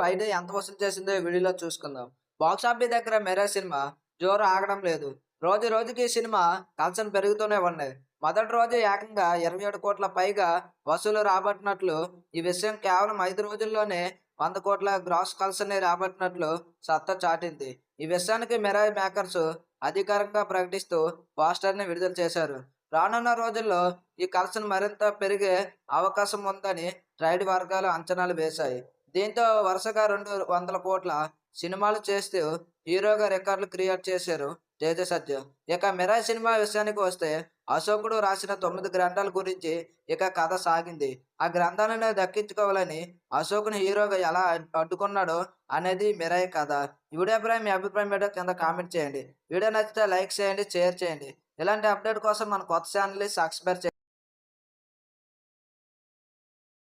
అయితే ఎంత వసూలు చేసిందో ఈ వీడియోలో చూసుకుందాం. బాక్స్ ఆఫీస్ దగ్గర 'మెరా' సినిమా జోరు ఆగడం లేదు. రోజు రోజుకి ఈ సినిమా కలెక్షన్లు పెరుగుతూనే ఉన్నాయి. మొదటి రోజే ఏకంగా 27 కోట్ల పైగా వసూలు రాబట్టినట్లు, ఈ విషయం కేవలం 5 రోజుల్లోనే 100 కోట్ల గ్రాస్ కలెక్షన్‌ని రాబట్టినట్లు సత్తా చాటింది. ఈ విషయానికి 'మెరా' మేకర్స్ అధికారికంగా ప్రకటిస్తూ పోస్టర్‌ని విడుదల చేశారు. రానున్న రోజుల్లో ఈ కలెక్షన్ మరింత పెరిగే అవకాశం ఉందని ట్రేడ్ వర్గాలు అంచనాలు వేశాయి. దీంతో వరుసగా 200 కోట్ల సినిమాలు చేస్తూ హీరోగా రికార్డులు క్రియేట్ చేశారు తేజ సజ్జా. ఇక 'మిరాయ్' సినిమా విషయానికి వస్తే, అశోకుడు రాసిన 9 గ్రంథాల గురించి ఇక కథ సాగింది. ఆ గ్రంథాలను దక్కించుకోవాలని అశోకుని హీరోగా ఎలా అడ్డుకున్నాడో అనేది 'మిరాయ్' కథ. ఈ వీడియోపై మీ అభిప్రాయం ఏంటో కింద కామెంట్ చేయండి. వీడియో నచ్చితే లైక్ చేయండి, షేర్ చేయండి. ఇలాంటి అప్డేట్ కోసం మన కొత్త ఛానల్ని సబ్స్క్రైబ్ చేయండి.